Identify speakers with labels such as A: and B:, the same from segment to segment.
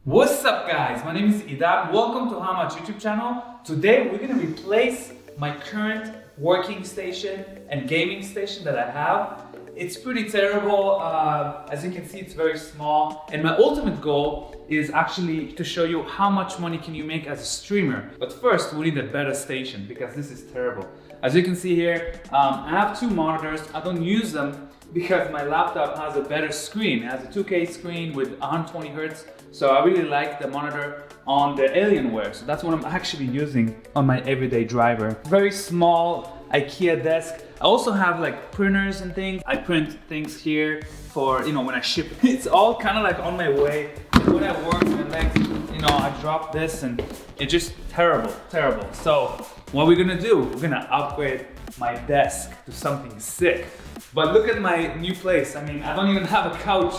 A: What's up guys, my name is Idan. Welcome to How Much YouTube channel. Today we're going to replace my current working station and gaming station that I have. It's pretty terrible. As you can see, it's very small, and my ultimate goal is actually to show you how much money can you make as a streamer. But first we need a better station because this is terrible. As you can see here, I have two monitors. I don't use them because my laptop has a better screen. It has a 2K screen with 120 Hertz. So I really like the monitor on the Alienware. So that's what I'm actually using on my everyday driver. Very small Ikea desk. I also have like printers and things. I print things here for, when I ship. It's all kind of like on my way. When I work my legs, I drop this and it's just terrible. So what we're gonna do, we're gonna upgrade my desk to something sick. But look at my new place. I mean, I don't even have a couch.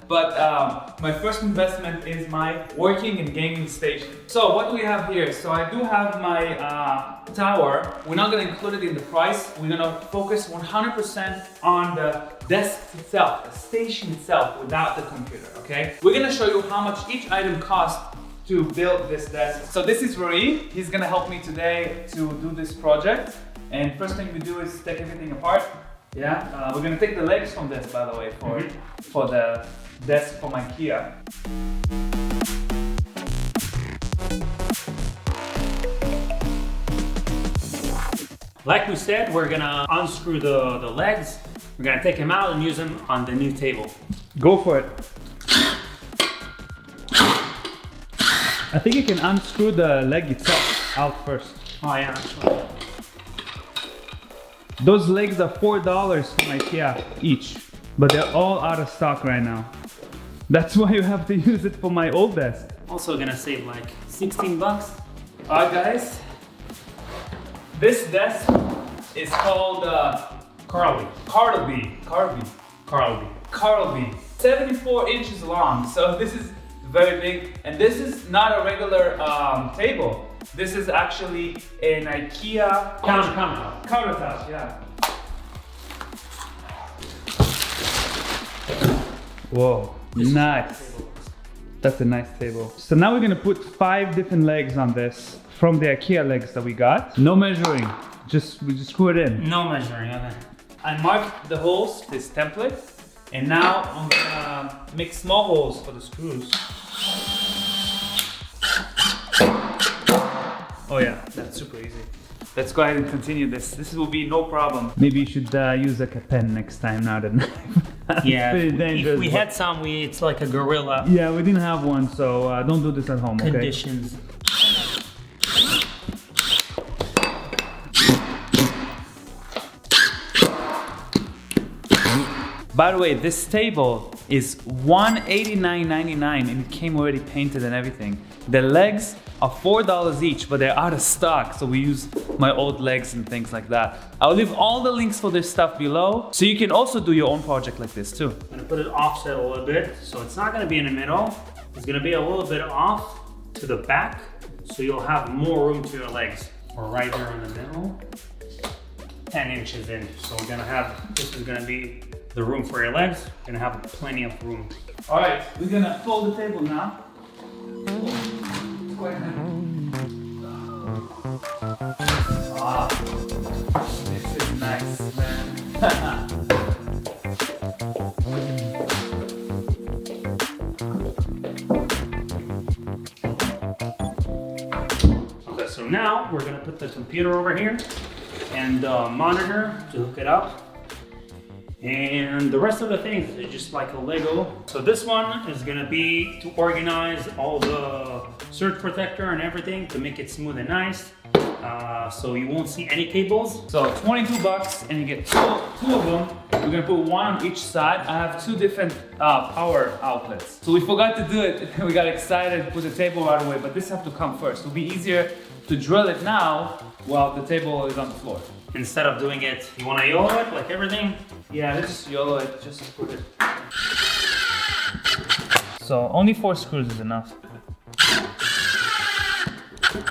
A: But my first investment is my working and gaming station. So what do we have here? So I do have my tower. We're not gonna include it in the price. We're gonna focus 100% on the desk itself, the station itself, without the computer, okay? We're gonna show you how much each item costs to build this desk. So this is Rory. He's gonna help me today to do this project. And first thing we do is take everything apart. Yeah, we're gonna take the legs from this, by the way, for the desk from Ikea.
B: Like we said, we're gonna unscrew the legs. We're gonna take them out and use them on the new table.
A: Go for it. I think you can unscrew the leg itself out first.
B: Oh yeah, actually.
A: Those legs are $4 from Ikea each, but they're all out of stock right now. That's why you have to use it for my old desk.
B: Also gonna save like 16 bucks.
A: Alright guys, this desk is called
B: Carlby.
A: Carlby. 74 inches long, so this is very big, and this is not a regular table. This is actually an Ikea countertop, yeah. Whoa, nice. That's a nice table. So now we're gonna put 5 different legs on this from the Ikea legs that we got. No measuring, we just screw it in.
B: No measuring, okay.
A: I marked the holes, this template, and now I'm gonna make small holes for the screws. Oh yeah, that's super easy. Let's go ahead and continue this. This will be no problem. Maybe you should use like a pen next time, not a knife.
B: Yeah, if we had some, it's like a gorilla.
A: Yeah, we didn't have one, so don't do this at home, okay?
B: Conditions.
A: By the way, this table is $189.99 and it came already painted and everything. The legs are $4 each, but they're out of stock, so we use my old legs and things like that. I'll leave all the links for this stuff below, so you can also do your own project like this too.
B: I'm gonna put it offset a little bit, so it's not gonna be in the middle. It's gonna be a little bit off to the back, so you'll have more room to your legs. We're right there in the middle, 10 inches in. So we're gonna have, this is gonna be the room for your legs. You're gonna have plenty of room.
A: All right, we're gonna fold the table now. Ah, this is nice, man.
B: Okay, so now we're gonna put the computer over here and the monitor to hook it up. And the rest of the things is just like a Lego. So this one is gonna be to organize all the surge protector and everything to make it smooth and nice. So you won't see any cables. So 22 bucks and you get two of them. We're gonna put one on each side. I have 2 different power outlets. So we forgot to do it. We got excited, put the table right away, but this has to come first. It'll be easier to drill it now while the table is on the floor. Instead of doing it, you wanna YOLO it like everything?
A: Yeah, let's just YOLO it, just put it. So only 4 screws is enough.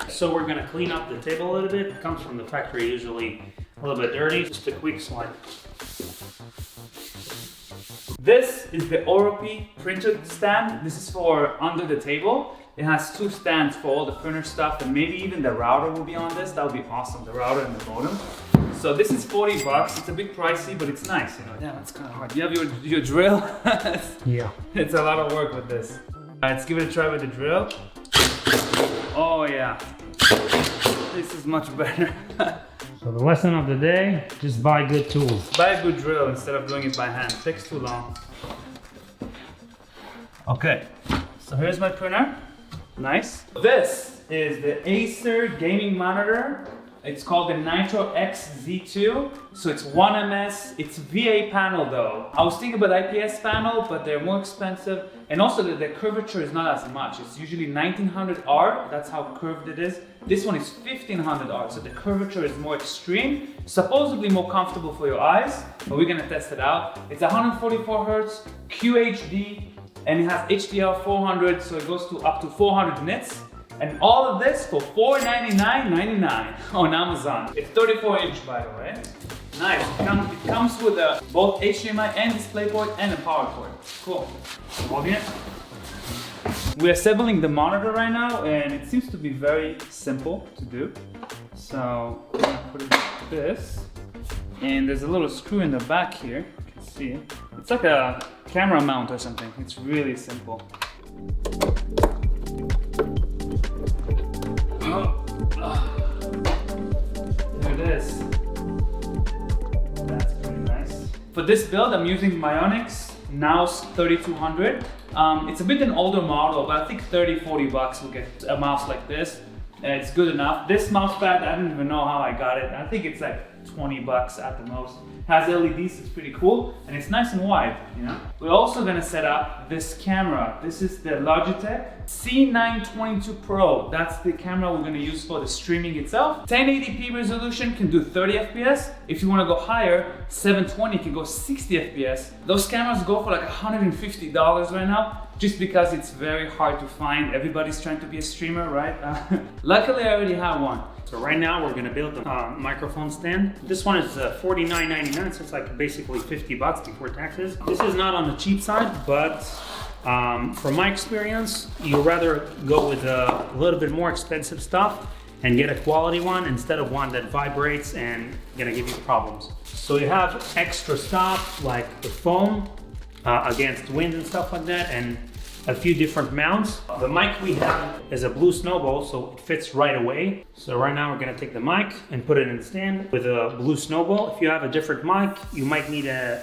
B: So we're gonna clean up the table a little bit. It comes from the factory usually a little bit dirty. Just a quick swipe.
A: This is the Oropi printer stand. This is for under the table. It has 2 stands for all the printer stuff, and maybe even the router will be on this. That would be awesome, the router and the modem. So this is 40 bucks. It's a bit pricey, but it's nice, you know. Yeah, it's kind of hard. You have your drill?
B: Yeah.
A: It's a lot of work with this. Let's give it a try with the drill. Oh yeah. This is much better.
B: So the lesson of the day, just buy good tools.
A: Buy a good drill instead of doing it by hand. It takes too long. Okay, so here's my printer. Nice. This is the Acer gaming monitor. It's called the Nitro X Z2. So it's 1ms. It's VA panel though. I was thinking about IPS panel, but they're more expensive. And also the curvature is not as much. It's usually 1900R. That's how curved it is. This one is 1500R. So the curvature is more extreme. Supposedly more comfortable for your eyes, but we're gonna test it out. It's 144 Hertz, QHD, and it has HDR 400. So it goes to up to 400 nits. And all of this for $499.99 on Amazon. It's 34-inch, by the way. Nice. It comes with both HDMI and DisplayPort and a power cord. Cool. Holding it. We're assembling the monitor right now, and it seems to be very simple to do. So I'm gonna put it like this, and there's a little screw in the back here. You can see it. It's like a camera mount or something. It's really simple. There it is. That's pretty nice. For this build, I'm using Myonix Naus 3200. It's a bit an older model, but I think 30-40 bucks will get a mouse like this. It's good enough. This mouse pad, I don't even know how I got it. I think it's like 20 bucks at the most. Has LEDs, it's pretty cool, and it's nice and wide, you know? We're also gonna set up this camera. This is the Logitech C922 Pro. That's the camera we're gonna use for the streaming itself. 1080p resolution can do 30 FPS. If you wanna go higher, 720 can go 60 FPS. Those cameras go for like $150 right now, just because it's very hard to find. Everybody's trying to be a streamer, right? Luckily, I already have one.
B: So right now we're gonna build a microphone stand. This one is $49.99, so it's like basically 50 bucks before taxes. This is not on the cheap side, but from my experience, you'd rather go with a little bit more expensive stuff and get a quality one instead of one that vibrates and gonna give you problems. So you have extra stuff like the foam against wind and stuff like that, and a few different mounts. The mic we have is a blue snowball, so it fits right away. So right now we're gonna take the mic and put it in the stand with a blue snowball. If you have a different mic, you might need a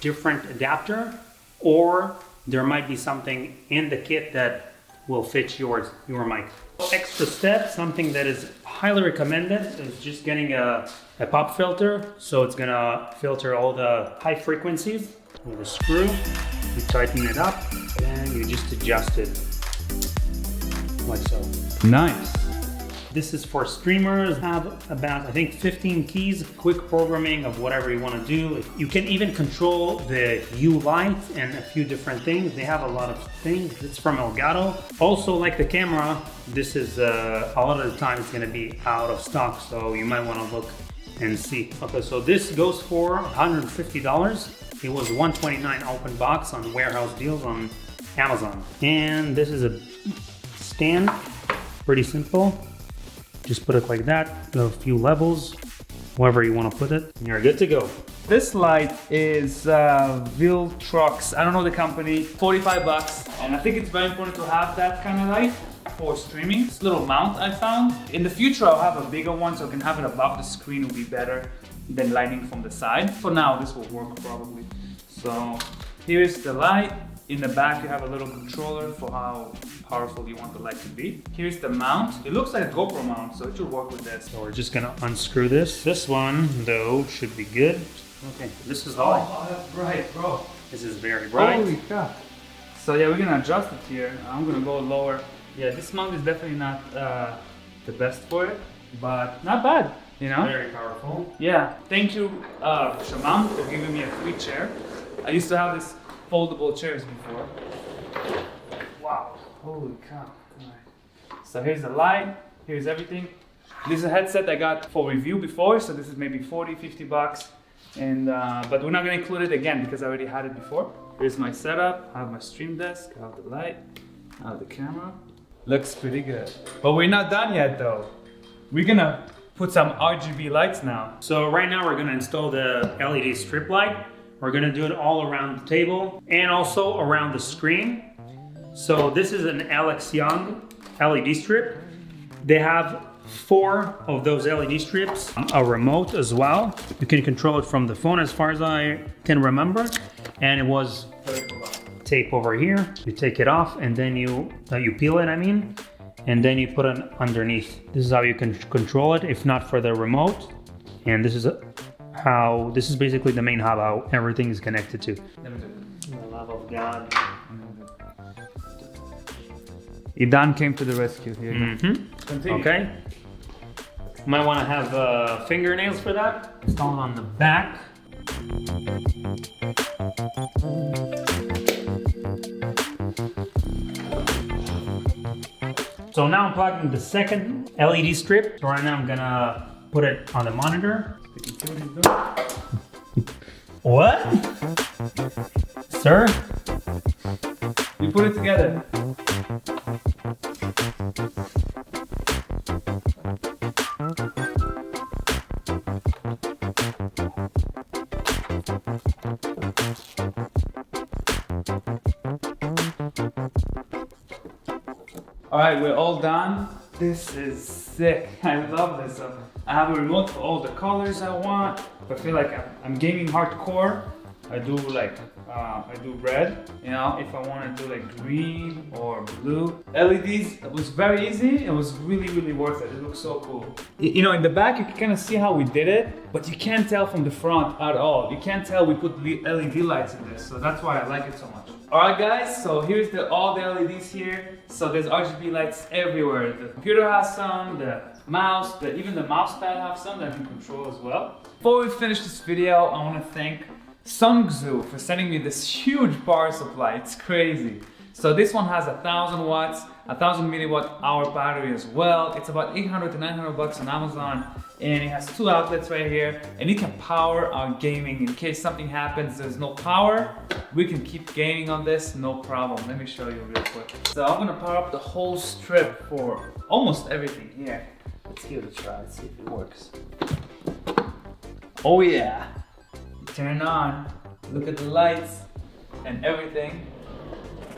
B: different adapter, or there might be something in the kit that will fit your mic. Extra step, something that is highly recommended, is just getting a pop filter. So it's gonna filter all the high frequencies with a screw. You tighten it up and you just adjust it like so.
A: Nice.
B: This is for streamers. Have about, I think, 15 keys, quick programming of whatever you want to do. You can even control the U light and a few different things. They have a lot of things. It's from Elgato. Also, like the camera, this is a lot of the time it's going to be out of stock, so you might want to look and see. Okay, so this goes for $150. It was $129 open box on warehouse deals on Amazon. And this is a stand, pretty simple. Just put it like that, a few levels, wherever you want to put it, and you're good to go.
A: This light is Viltrox. I don't know the company, 45 bucks. And I think it's very important to have that kind of light for streaming. This little mount I found. In the future, I'll have a bigger one so I can have it above the screen. Will be better than lighting from the side. For now, this will work probably. So here's the light. In the back, you have a little controller for how powerful you want the light to be. Here's the mount. It looks like a GoPro mount, so it should work with this.
B: So we're just gonna unscrew this. This one, though, should be good. Okay, this is the light.
A: Oh, that's bright, bro.
B: This is very bright.
A: Holy cow. So yeah, we're gonna adjust it here. I'm gonna go lower. Yeah, this mount is definitely not the best for it, but not bad, you know?
B: Very powerful.
A: Yeah, thank you, Shamam, for giving me a free chair. I used to have this foldable chairs before. Wow, holy cow. Right. So here's the light, here's everything. This is a headset I got for review before, so this is maybe 40, 50 bucks. And, but we're not gonna include it again because I already had it before. Here's my setup. I have my stream desk, I have the light, I have the camera. Looks pretty good. But we're not done yet though. We're gonna put some RGB lights now.
B: So right now we're gonna install the LED strip light. We're gonna do it all around the table and also around the screen. So this is an Alex Young LED strip. They have 4 of those LED strips, a remote as well. You can control it from the phone as far as I can remember. And it was tape over here. You take it off and then you peel it, and then you put it underneath. This is how you can control it, if not for the remote. And this is basically the main hub, how everything is connected to. The love of God.
A: Idan came to the rescue here. Continue.
B: Okay. Might want to have fingernails for that. Install it on the back. So now I'm plugging the second LED strip. So right now I'm gonna put it on the monitor. What? Sir?
A: We put it together. Alright, we're all done. This is sick. I love this. I have a remote for all the colors I want. I feel like I'm gaming hardcore. I do red, you know, if I want to do like green or blue. LEDs, it was very easy. It was really worth it. It looks so cool. You know, in the back, you can kind of see how we did it, but you can't tell from the front at all. You can't tell we put LED lights in this, so that's why I like it so much. Alright guys, so here's all the LEDs here. So there's RGB lights everywhere. The computer has some, the mouse, even the mouse pad have some that I can control as well. Before we finish this video, I want to thank Sungzu for sending me this huge power supply. It's crazy. So this one has 1,000 watts, 1,000 milliwatt hour battery as well. It's about 800 to 900 bucks on Amazon, and it has 2 outlets right here, and it can power our gaming in case something happens. There's no power, we can keep gaming on this, no problem. Let me show you real quick. So I'm gonna power up the whole strip for almost everything here. Let's give it a try. Let's see if it works. Oh yeah. Turn it on, look at the lights and everything.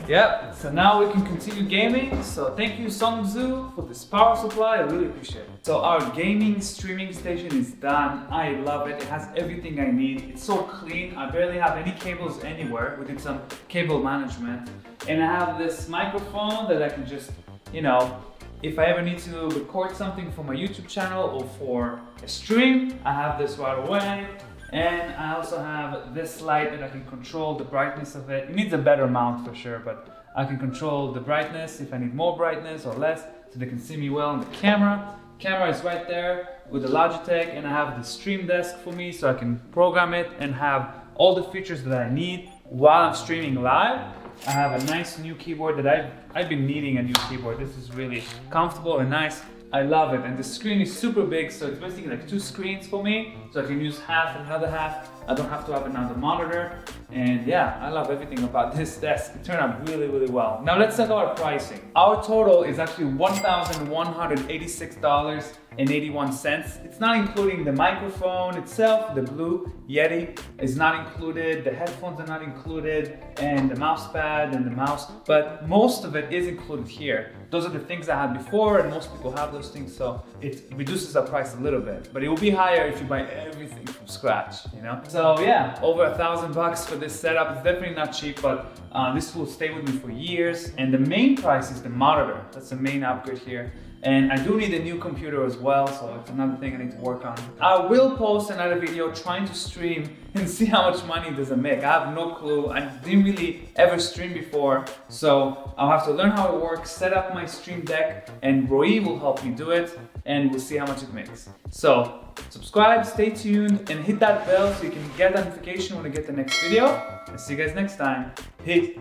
A: Yep, so now we can continue gaming. So thank you Sungzu for this power supply, I really appreciate it. So our gaming streaming station is done. I love it, it has everything I need. It's so clean, I barely have any cables anywhere. We did some cable management. And I have this microphone that I can just, you know, if I ever need to record something for my YouTube channel or for a stream, I have this right away. And I also have this light that I can control the brightness of it. It needs a better mount for sure, but I can control the brightness if I need more brightness or less, so they can see me well in the camera. Camera is right there with the Logitech, and I have the stream desk for me so I can program it and have all the features that I need while I'm streaming live. I have a nice new keyboard that I've been needing a new keyboard. This is really comfortable and nice. I love it, and the screen is super big, so it's basically like 2 screens for me, so I can use half and another half. I don't have to have another monitor, and yeah, I love everything about this desk. It turned out really well. Now let's talk about pricing. Our total is actually $1,186.81. It's not including the microphone itself, the Blue Yeti is not included, the headphones are not included, and the mouse pad and the mouse, but most of it is included here. Those are the things I had before, and most people have those things, so it reduces our price a little bit. But it will be higher if you buy everything from scratch, you know? So yeah, over $1,000 for this setup. It's definitely not cheap, but this will stay with me for years. And the main price is the monitor. That's the main upgrade here. And I do need a new computer as well, so it's another thing I need to work on. I will post another video trying to stream and see how much money does it make. I have no clue. I didn't really ever stream before, so I'll have to learn how it works, set up my stream deck, and Roy will help me do it, and we'll see how much it makes. So subscribe, stay tuned, and hit that bell so you can get a notification when I get the next video. I'll see you guys next time. Peace.